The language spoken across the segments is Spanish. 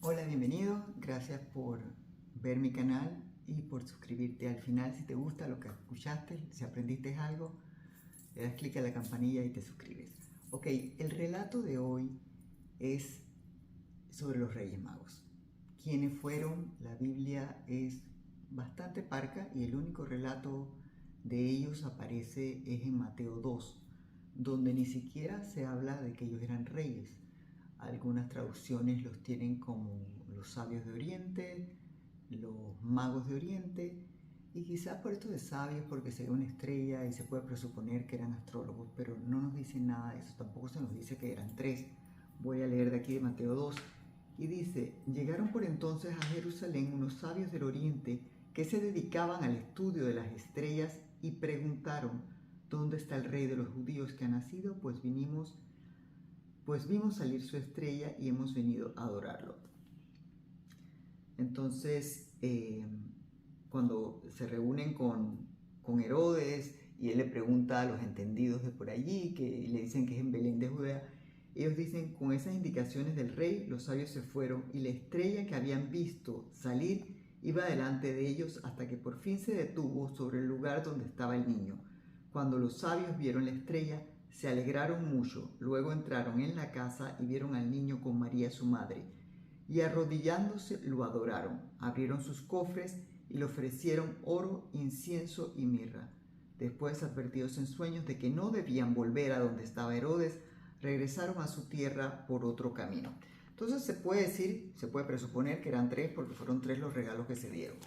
Hola, bienvenido. Gracias por ver mi canal y por suscribirte al final. Si te gusta lo que escuchaste, si aprendiste algo, le das clic a la campanilla y te suscribes. Ok, el relato de hoy es sobre los Reyes Magos. ¿Quiénes fueron? La Biblia es bastante parca y el único relato de ellos aparece es en Mateo 2, donde ni siquiera se habla de que ellos eran reyes. Algunas traducciones los tienen como los sabios de Oriente, los magos de Oriente, y quizás por esto de sabios porque se ve una estrella y se puede presuponer que eran astrólogos, pero no nos dicen nada de eso, tampoco se nos dice que eran tres. Voy a leer de aquí de Mateo 2 y dice: llegaron por entonces a Jerusalén unos sabios del Oriente que se dedicaban al estudio de las estrellas y preguntaron: ¿dónde está el rey de los judíos que ha nacido? Pues vimos salir su estrella y hemos venido a adorarlo. Entonces, cuando se reúnen con Herodes y él le pregunta a los entendidos de por allí, que le dicen que es en Belén de Judea, ellos dicen: con esas indicaciones del rey, los sabios se fueron y la estrella que habían visto salir iba delante de ellos hasta que por fin se detuvo sobre el lugar donde estaba el niño. Cuando los sabios vieron la estrella, se alegraron mucho. Luego entraron en la casa y vieron al niño con María su madre, y arrodillándose lo adoraron. Abrieron sus cofres y le ofrecieron oro, incienso y mirra. Después, advertidos en sueños de que no debían volver a donde estaba Herodes, regresaron a su tierra por otro camino. Entonces se puede presuponer que eran tres porque fueron tres los regalos que se dieron.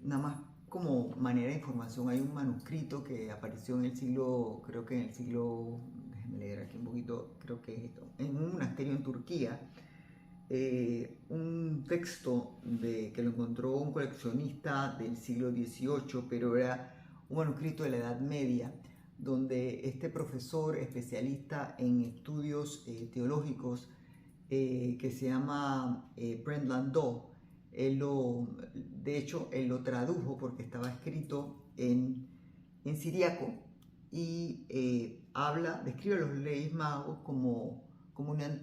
Nada más como manera de información, hay un manuscrito que apareció en el siglo, creo que en el siglo, déjenme leer aquí un poquito, creo que en un monasterio en Turquía, un texto que lo encontró un coleccionista del siglo XVIII, pero era un manuscrito de la Edad Media, donde este profesor especialista en estudios teológicos, que se llama Brent Landau, de hecho, él lo tradujo porque estaba escrito en siríaco y describe a los Reyes Magos como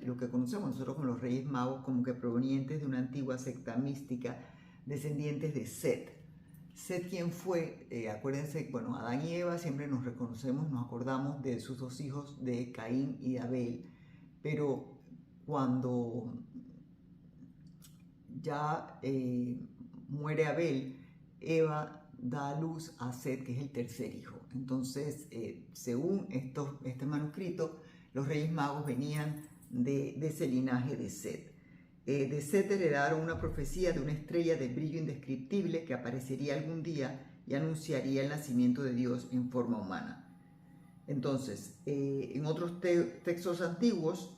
lo que conocemos nosotros como los Reyes Magos, como que provenientes de una antigua secta mística, descendientes de Set. Set, ¿quién fue? Acuérdense, bueno, Adán y Eva siempre nos reconocemos, nos acordamos de sus dos hijos, de Caín y de Abel, pero cuando ya muere Abel, Eva da a luz a Set, que es el tercer hijo. Entonces, según este manuscrito, los Reyes Magos venían de ese linaje de Set. De Set heredaron una profecía de una estrella de brillo indescriptible que aparecería algún día y anunciaría el nacimiento de Dios en forma humana. Entonces, en otros textos antiguos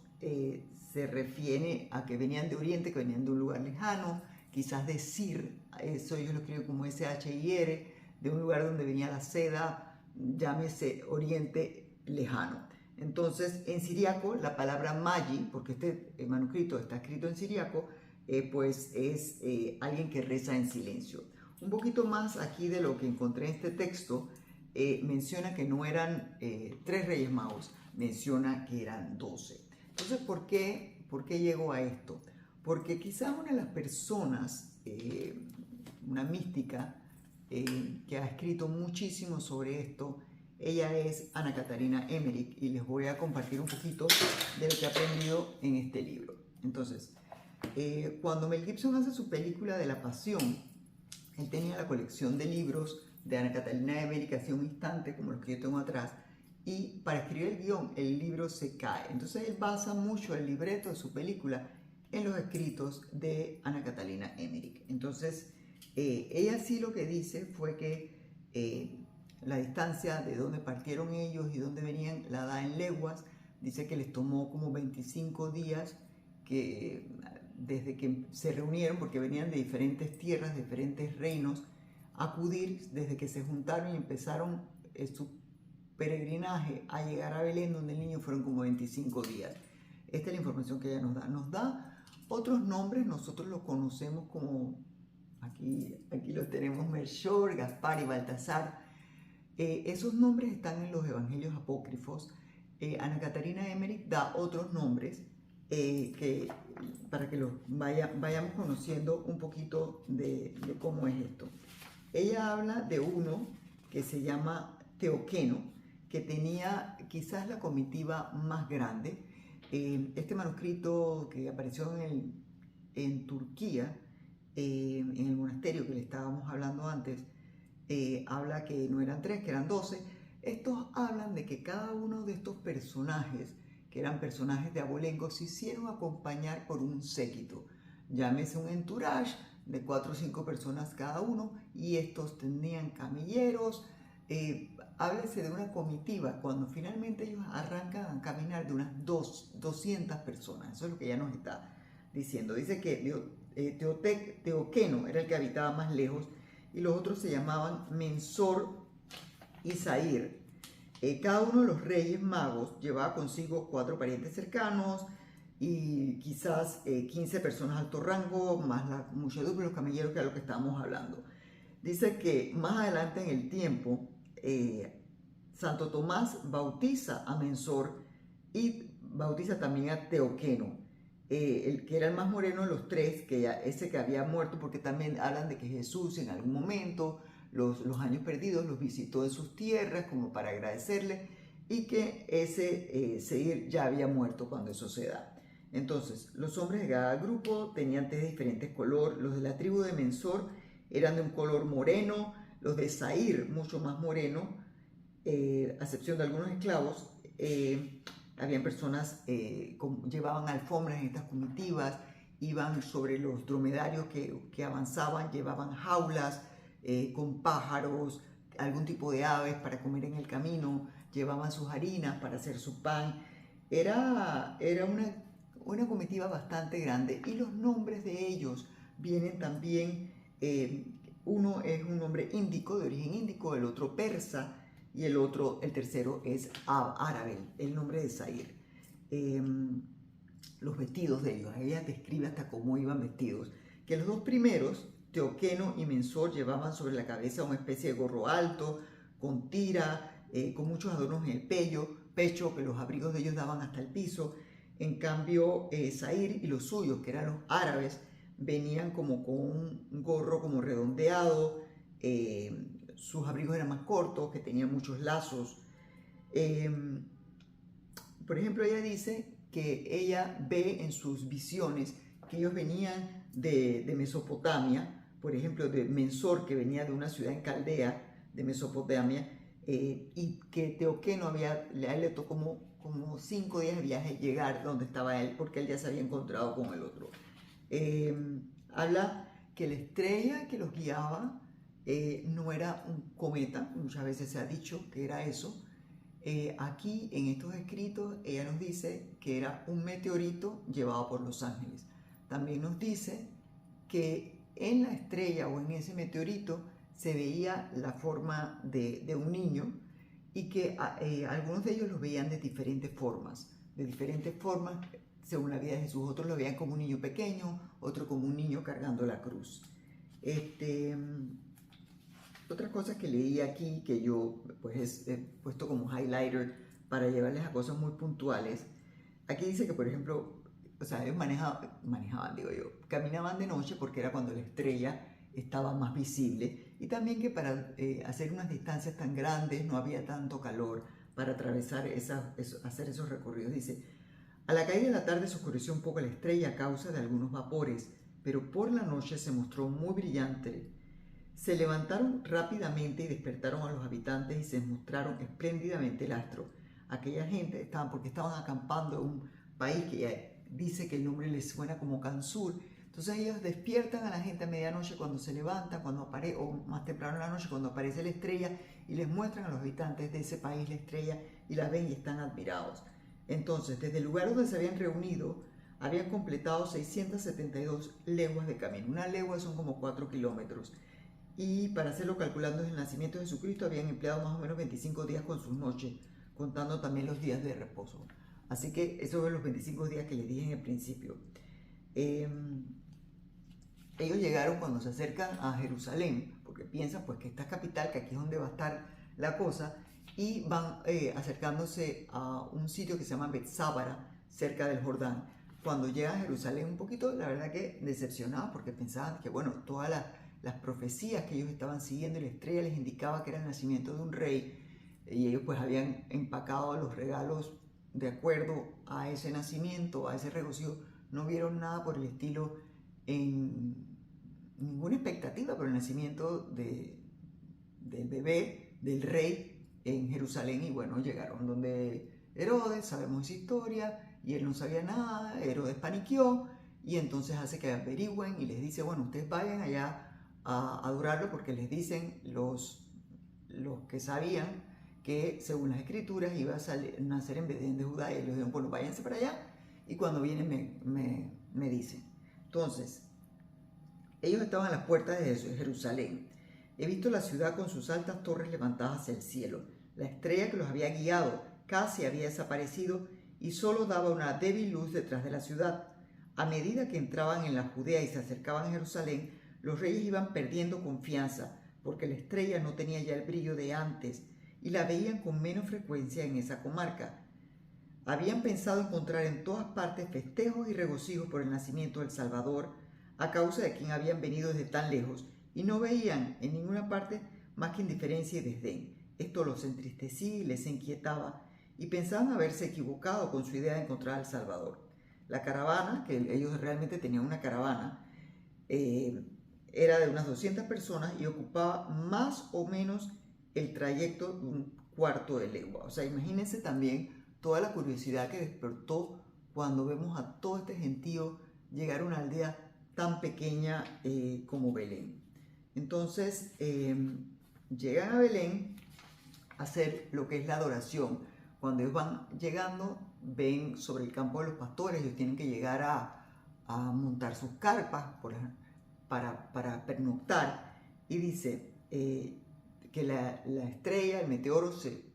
se refiere a que venían de Oriente, que venían de un lugar lejano, quizás de Sir, eso ellos lo escriben como S-H-I-R, de un lugar donde venía la seda, llámese Oriente lejano. Entonces, en siríaco, la palabra Magi, porque este manuscrito está escrito en siríaco, pues es alguien que reza en silencio. Un poquito más aquí de lo que encontré en este texto, menciona que no eran tres Reyes Magos, menciona que eran 12. Entonces, ¿por qué llegó a esto? Porque quizás una de las personas, una mística, que ha escrito muchísimo sobre esto, ella es Ana Catarina Emmerich, y les voy a compartir un poquito de lo que he aprendido en este libro. Entonces, cuando Mel Gibson hace su película de La Pasión, él tenía la colección de libros de Ana Catarina Emmerich, hacía un instante como los que yo tengo atrás, y para escribir el guión, el libro se cae. Entonces él basa mucho el libreto de su película en los escritos de Ana Catalina Emmerich. Entonces, ella sí lo que dice fue que la distancia de donde partieron ellos y donde venían la da en leguas. Dice que les tomó como 25 días desde que se reunieron, porque venían de diferentes tierras, de diferentes reinos, acudir desde que se juntaron y empezaron su peregrinaje a llegar a Belén, donde el niño, fueron como 25 días. Esta es la información que ella nos da. Nos da otros nombres, nosotros los conocemos como, aquí los tenemos: Melchor, Gaspar y Baltasar. Esos nombres están en los evangelios apócrifos. Ana Catarina Emmerich da otros nombres que para que vayamos conociendo un poquito de cómo es esto. Ella habla de uno que se llama Teoqueno, que tenía quizás la comitiva más grande. Este manuscrito que apareció en Turquía, en el monasterio que le estábamos hablando antes, habla que no eran 3, que eran 12. Estos hablan de que cada uno de estos personajes, que eran personajes de abolengo, se hicieron acompañar por un séquito. Llámese un entourage de 4 o 5 personas cada uno, y estos tenían camilleros. Háblese de una comitiva cuando finalmente ellos arrancan a caminar, de unas 200 personas. Eso es lo que ella nos está diciendo. Dice que Teoqueno era el que habitaba más lejos, y los otros se llamaban Mensor y Zair. Cada uno de los reyes magos llevaba consigo 4 parientes cercanos y quizás 15 personas de alto rango, más la muchedumbre de los camelleros, que es lo que estábamos hablando. Dice que más adelante en el tiempo, Santo Tomás bautiza a Mensor y bautiza también a Teoqueno, el que era el más moreno de los 3, ese que había muerto, porque también hablan de que Jesús en algún momento, los años perdidos, los visitó en sus tierras como para agradecerle, y que ese Seir ya había muerto cuando eso se da. Entonces, los hombres de cada grupo tenían tez de diferentes color. Los de la tribu de Mensor eran de un color moreno, los de Zair mucho más moreno, a excepción de algunos esclavos. Habían personas llevaban alfombras en estas comitivas, iban sobre los dromedarios que avanzaban, llevaban jaulas con pájaros, algún tipo de aves para comer en el camino, llevaban sus harinas para hacer su pan. Era una comitiva bastante grande, y los nombres de ellos vienen también, uno es un nombre índico, de origen índico, el otro persa, y el tercero es árabe, el nombre de Zair. Los vestidos de ellos, ella describe hasta cómo iban vestidos, que los 2 primeros, Teoqueno y Mensor, llevaban sobre la cabeza una especie de gorro alto, con tira, con muchos adornos en el pecho, que los abrigos de ellos daban hasta el piso. En cambio, Zair y los suyos, que eran los árabes, venían como con un gorro como redondeado, sus abrigos eran más cortos, que tenían muchos lazos. Por ejemplo, ella dice que ella ve en sus visiones que ellos venían de Mesopotamia, por ejemplo, de Mensor, que venía de una ciudad en Caldea, de Mesopotamia, y que Teoqueno a él le tocó como 5 días de viaje llegar donde estaba él, porque él ya se había encontrado con el otro. Habla que la estrella que los guiaba no era un cometa, muchas veces se ha dicho que era eso. Aquí en estos escritos ella nos dice que era un meteorito llevado por los ángeles. También nos dice que en la estrella o en ese meteorito se veía la forma de un niño, y que algunos de ellos los veían de diferentes formas, según la vida de Jesús. Otros lo veían como un niño pequeño, otro como un niño cargando la cruz. Otra cosa que leí aquí, que yo pues he puesto como highlighter para llevarles a cosas muy puntuales. Aquí dice que, por ejemplo, o sea, ellos caminaban de noche porque era cuando la estrella estaba más visible, y también que para hacer unas distancias tan grandes no había tanto calor para atravesar hacer esos recorridos. Dice: a la caída de la tarde se oscureció un poco la estrella a causa de algunos vapores, pero por la noche se mostró muy brillante. Se levantaron rápidamente y despertaron a los habitantes, y se mostraron espléndidamente el astro. Aquella gente porque estaban acampando en un país que dice que el nombre les suena como Cansur. Entonces ellos despiertan a la gente a medianoche, cuando se levanta, o más temprano en la noche, cuando aparece la estrella, y les muestran a los habitantes de ese país la estrella, y la ven y están admirados. Entonces, desde el lugar donde se habían reunido, habían completado 672 leguas de camino. Una legua son como 4 kilómetros. Y para hacerlo calculando desde el nacimiento de Jesucristo, habían empleado más o menos 25 días con sus noches, contando también los días de reposo. Así que esos son los 25 días que les dije en el principio. Ellos llegaron cuando se acercan a Jerusalén, porque piensan pues que esta es capital, que aquí es donde va a estar la cosa, y van acercándose a un sitio que se llama Betsábara, cerca del Jordán. cuando llegan a Jerusalén un poquito, la verdad que decepcionados porque pensaban que, bueno, todas las profecías que ellos estaban siguiendo y la estrella les indicaba que era el nacimiento de un rey y ellos pues habían empacado los regalos de acuerdo a ese nacimiento, a ese regocijo. No vieron nada por el estilo, en ninguna expectativa por el nacimiento del bebé, del rey en Jerusalén. Y bueno, llegaron donde Herodes, sabemos esa historia, y él no sabía nada. Herodes paniqueó y entonces hace que averigüen y les dice, bueno, ustedes vayan allá a adorarlo, porque les dicen los que sabían que según las escrituras iba a nacer en Belén de Judá, y ellos dijeron, bueno, váyanse para allá y cuando vienen me dicen. Entonces, ellos estaban a las puertas de Jerusalén. He visto la ciudad con sus altas torres levantadas hacia el cielo. La estrella que los había guiado casi había desaparecido y solo daba una débil luz detrás de la ciudad. A medida que entraban en la Judea y se acercaban a Jerusalén, los reyes iban perdiendo confianza, porque la estrella no tenía ya el brillo de antes y la veían con menos frecuencia en esa comarca. Habían pensado encontrar en todas partes festejos y regocijos por el nacimiento del Salvador, a causa de quien habían venido desde tan lejos, y no veían en ninguna parte más que indiferencia y desdén. Esto los entristecía y les inquietaba, y pensaban haberse equivocado con su idea de encontrar al Salvador. La caravana, que ellos realmente tenían una caravana, era de unas 200 personas y ocupaba más o menos el trayecto de un cuarto de legua. O sea, imagínense también toda la curiosidad que despertó cuando vemos a todo este gentío llegar a una aldea tan pequeña como Belén. Entonces, llegan a Belén a hacer lo que es la adoración. Cuando ellos van llegando, ven sobre el campo de los pastores, ellos tienen que llegar a montar sus carpas para pernoctar, y dice que la estrella, el meteoro,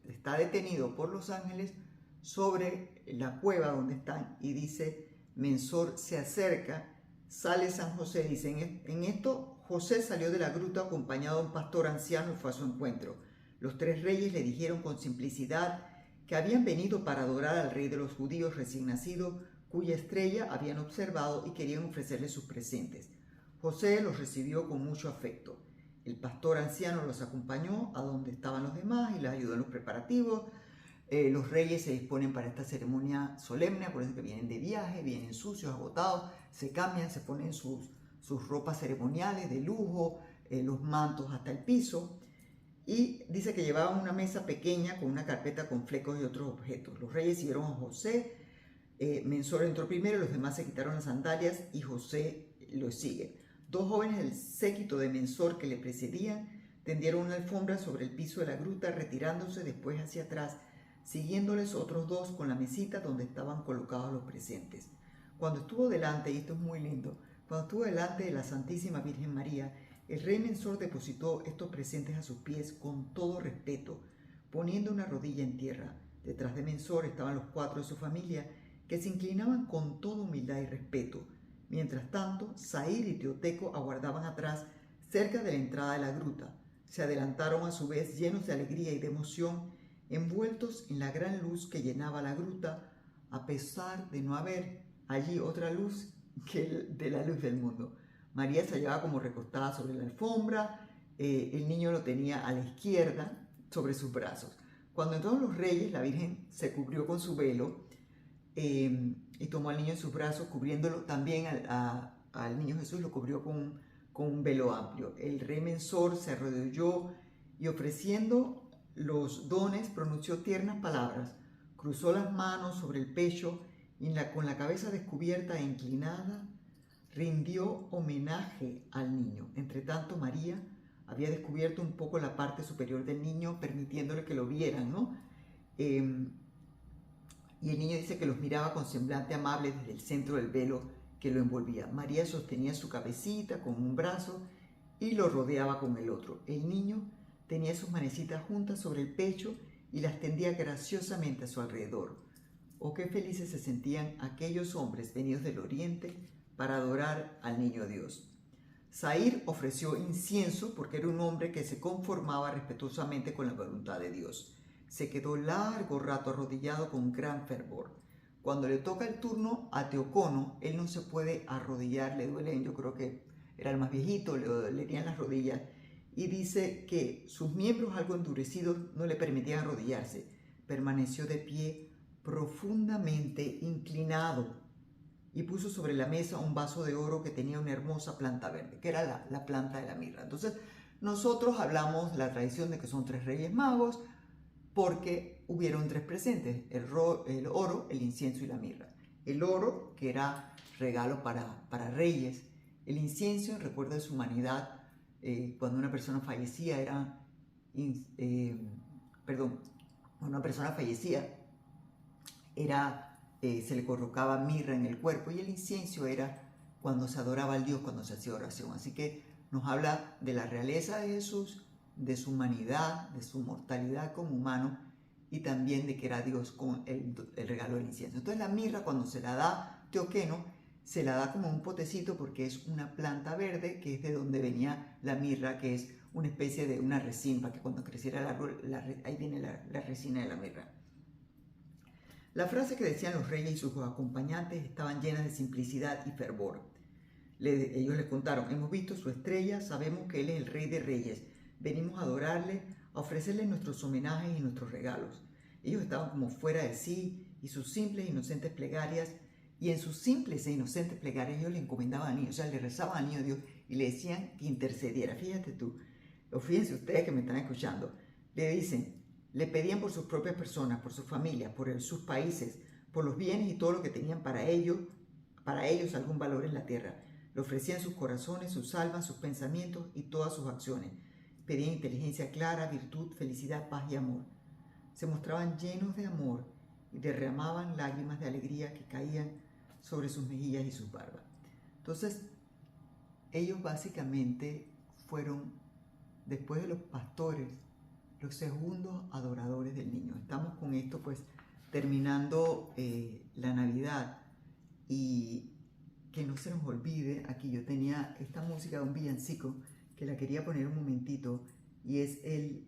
está detenido por los ángeles sobre la cueva donde están, y dice, Mensor se acerca, sale San José, dice, en esto José salió de la gruta acompañado de un pastor anciano y fue a su encuentro. Los tres reyes le dijeron con simplicidad que habían venido para adorar al rey de los judíos recién nacido, cuya estrella habían observado, y querían ofrecerle sus presentes. José los recibió con mucho afecto. El pastor anciano los acompañó a donde estaban los demás y les ayudó en los preparativos. Los reyes se disponen para esta ceremonia solemne, por eso que vienen de viaje, vienen sucios, agotados, se cambian, se ponen sus ropas ceremoniales de lujo, los mantos hasta el piso, y dice que llevaban una mesa pequeña con una carpeta con flecos y otros objetos. Los reyes siguieron a José, Mensor entró primero, los demás se quitaron las sandalias y José lo sigue. Dos jóvenes del séquito de Mensor que le precedían tendieron una alfombra sobre el piso de la gruta, retirándose después hacia atrás, siguiéndoles otros dos con la mesita donde estaban colocados los presentes. Cuando estuvo delante, y esto es muy lindo, cuando estuvo delante de la Santísima Virgen María, el rey Mensor depositó estos presentes a sus pies con todo respeto, poniendo una rodilla en tierra. Detrás de Mensor estaban los cuatro de su familia, que se inclinaban con toda humildad y respeto. Mientras tanto, Zair y Teoteco aguardaban atrás, cerca de la entrada de la gruta. Se adelantaron a su vez llenos de alegría y de emoción, envueltos en la gran luz que llenaba la gruta, a pesar de no haber allí otra luz que de la luz del mundo. María se hallaba como recostada sobre la alfombra, el niño lo tenía a la izquierda sobre sus brazos. Cuando entraron los reyes, la Virgen se cubrió con su velo y tomó al niño en sus brazos, cubriéndolo también al niño Jesús, lo cubrió con un velo amplio. El rey Mensor se arrodilló y, ofreciendo los dones, pronunció tiernas palabras, cruzó las manos sobre el pecho y con la cabeza descubierta e inclinada rindió homenaje al niño. Entre tanto, María había descubierto un poco la parte superior del niño, permitiéndole que lo vieran, ¿no? Y el niño dice que los miraba con semblante amable desde el centro del velo que lo envolvía. María sostenía su cabecita con un brazo y lo rodeaba con el otro. El niño tenía sus manecitas juntas sobre el pecho y las tendía graciosamente a su alrededor. Oh, qué felices se sentían aquellos hombres venidos del oriente para adorar al niño Dios. Zair ofreció incienso porque era un hombre que se conformaba respetuosamente con la voluntad de Dios. Se quedó largo rato arrodillado con gran fervor. Cuando le toca el turno a Teocono, él no se puede arrodillar, le duelen, yo creo que era el más viejito, le dolerían las rodillas, y dice que sus miembros algo endurecidos no le permitían arrodillarse. Permaneció de pie profundamente inclinado y puso sobre la mesa un vaso de oro que tenía una hermosa planta verde, que era la planta de la mirra. Entonces, nosotros hablamos de la tradición de que son 3 reyes magos porque hubieron 3 presentes, el oro, el incienso y la mirra. El oro, que era regalo para reyes, el incienso en recuerdo de su humanidad, cuando una persona fallecía cuando una persona fallecía se le colocaba mirra en el cuerpo, y el incienso era cuando se adoraba al Dios, cuando se hacía oración. Así que nos habla de la realeza de Jesús, de su humanidad, de su mortalidad como humano, y también de que era Dios con el regalo del incienso. Entonces la mirra, cuando se la da Teoqueno, se la da como un potecito porque es una planta verde, que es de donde venía la mirra, que es una especie de una resina, para que cuando creciera el árbol, ahí viene la resina de la mirra. La frase que decían los reyes y sus acompañantes estaban llenas de simplicidad y fervor. Ellos les contaron: hemos visto su estrella, sabemos que Él es el Rey de Reyes, venimos a adorarle, a ofrecerle nuestros homenajes y nuestros regalos. Ellos estaban como fuera de sí, y sus simples e inocentes plegarias, y en sus simples e inocentes plegarias ellos le encomendaban al niño, o sea, le rezaban al niño Dios y le decían que intercediera. Fíjate tú, o fíjense ustedes que me están escuchando, le dicen, le pedían por sus propias personas, por sus familias, por sus países, por los bienes y todo lo que tenían para ellos algún valor en la tierra. Le ofrecían sus corazones, sus almas, sus pensamientos y todas sus acciones. Pedían inteligencia clara, virtud, felicidad, paz y amor. Se mostraban llenos de amor y derramaban lágrimas de alegría que caían sobre sus mejillas y sus barbas. Entonces, ellos básicamente fueron, después de los pastores, los segundos adoradores del niño. Estamos con esto pues terminando la Navidad, y que no se nos olvide, aquí yo tenía esta música de un villancico que la quería poner un momentito, y es el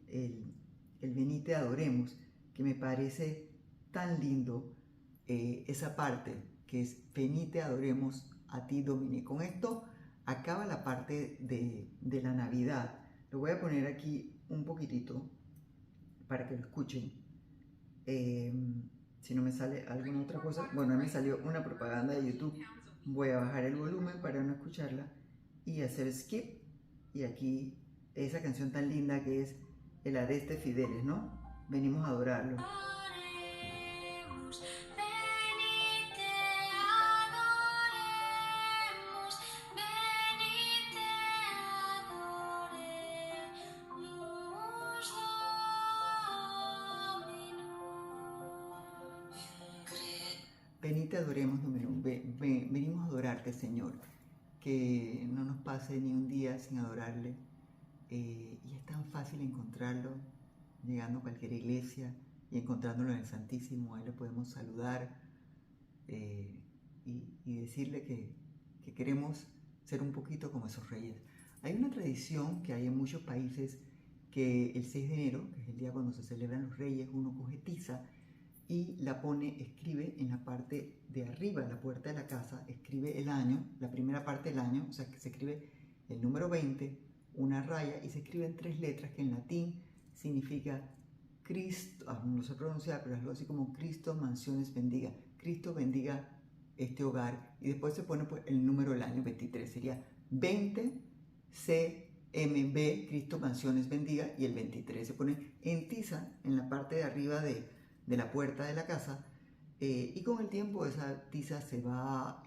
Venite Adoremos, que me parece tan lindo, esa parte que es Venite Adoremos a ti, Domine. Con esto acaba la parte de la Navidad. Lo voy a poner aquí un poquitito para que lo escuchen. Si no me sale alguna otra cosa, bueno, me salió una propaganda de YouTube. Voy a bajar el volumen para no escucharla y hacer skip. Y aquí esa canción tan linda que es el Adeste Fideles, ¿no? Venimos a adorarlo. Venite, adoremos, venimos a adorarte, Señor. Que no nos pase ni un día sin adorarle. Y es tan fácil encontrarlo llegando a cualquier iglesia y encontrándolo en el Santísimo. Ahí le podemos saludar, y decirle que queremos ser un poquito como esos reyes. Hay una tradición que hay en muchos países, que el 6 de enero, que es el día cuando se celebran los reyes, uno coge tiza y la pone, escribe en la parte de arriba de la puerta de la casa, escribe el año, la primera parte del año, o sea que se escribe el número 20, una raya, y se escriben 3 letras que en latín significa Cristo, no sé pronunciar, pero es algo así como Cristo Mansiones bendiga, Cristo bendiga este hogar, y después se pone pues el número del año 23, sería 20 CMB, Cristo Mansiones bendiga, y el 23 se pone en tiza en la parte de arriba de la puerta de la casa, y con el tiempo esa tiza se va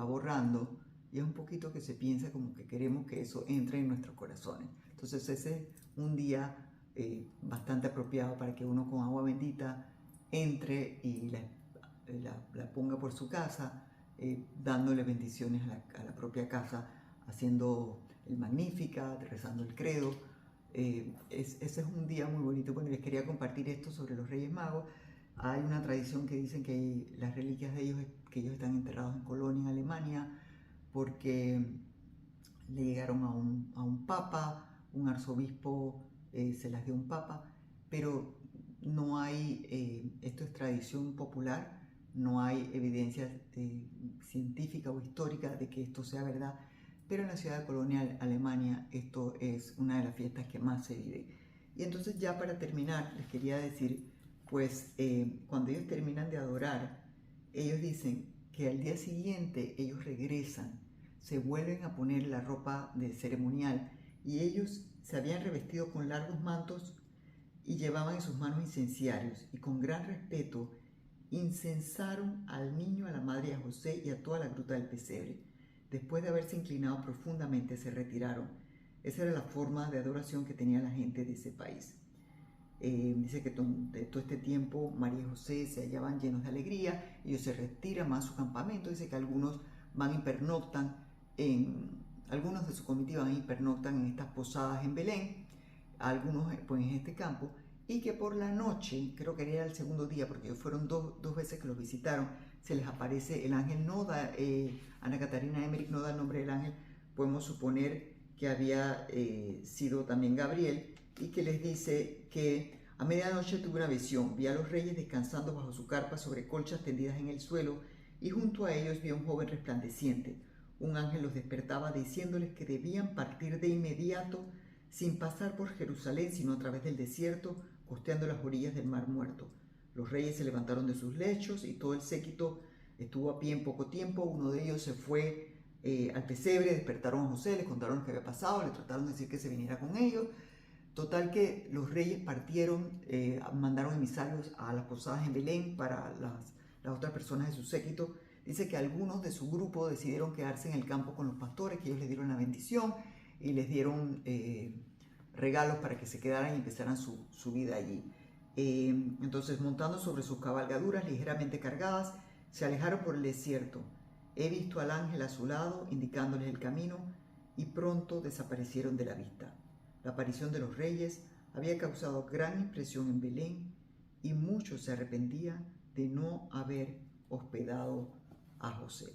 borrando, y es un poquito que se piensa como que queremos que eso entre en nuestros corazones. Entonces ese es un día bastante apropiado para que uno con agua bendita entre y la ponga por su casa, dándole bendiciones a la propia casa, haciendo el Magnificat, rezando el credo. Ese es un día muy bonito. Bueno, les quería compartir esto sobre los Reyes Magos. Hay una tradición que dicen que las reliquias de ellos, que ellos están enterrados en Colonia, en Alemania, porque le llegaron a un papa, un arzobispo se las dio un papa, pero no hay, esto es tradición popular, no hay evidencia científica o histórica de que esto sea verdad, pero en la ciudad colonial Alemania esto es una de las fiestas que más se vive. Y entonces ya para terminar les quería decir, pues cuando ellos terminan de adorar, ellos dicen que al día siguiente ellos regresan, se vuelven a poner la ropa de ceremonial y ellos se habían revestido con largos mantos y llevaban en sus manos incenciarios y con gran respeto incensaron al niño, a la madre y a José y a toda la gruta del pesebre. Después de haberse inclinado profundamente, se retiraron. Esa era la forma de adoración que tenía la gente de ese país. Dice que de todo este tiempo María y José se hallaban llenos de alegría, ellos se retiran más a su campamento. Dice que algunos van y pernoctan, algunos de su comitiva van y pernoctan en estas posadas en Belén, algunos pues en este campo, y que por la noche, creo que era el segundo día, porque ellos fueron dos veces que los visitaron, se les aparece el ángel. No da, Ana Catarina Emmerich no da el nombre del ángel, podemos suponer que había sido también Gabriel, y que les dice que a medianoche tuve una visión, vi a los reyes descansando bajo su carpa sobre colchas tendidas en el suelo, y junto a ellos vi a un joven resplandeciente. Un ángel los despertaba diciéndoles que debían partir de inmediato, sin pasar por Jerusalén, sino a través del desierto, costeando las orillas del Mar Muerto. Los reyes se levantaron de sus lechos y todo el séquito estuvo a pie en poco tiempo. Uno de ellos se fue al pesebre, despertaron a José, le contaron lo que había pasado, le trataron de decir que se viniera con ellos. Total que los reyes partieron, mandaron emisarios a las posadas en Belén para las otras personas de su séquito. Dice que algunos de su grupo decidieron quedarse en el campo con los pastores, que ellos les dieron la bendición y les dieron regalos para que se quedaran y empezaran su vida allí. Entonces, montando sobre sus cabalgaduras ligeramente cargadas, se alejaron por el desierto. He visto al ángel a su lado, indicándoles el camino, y pronto desaparecieron de la vista. La aparición de los reyes había causado gran impresión en Belén y muchos se arrepentían de no haber hospedado a José.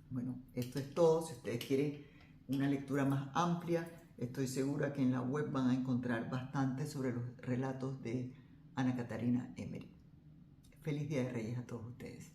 Bueno, esto es todo. Si ustedes quieren una lectura más amplia, estoy segura que en la web van a encontrar bastante sobre los relatos de Ana Catarina Emmerich. Feliz Día de Reyes a todos ustedes.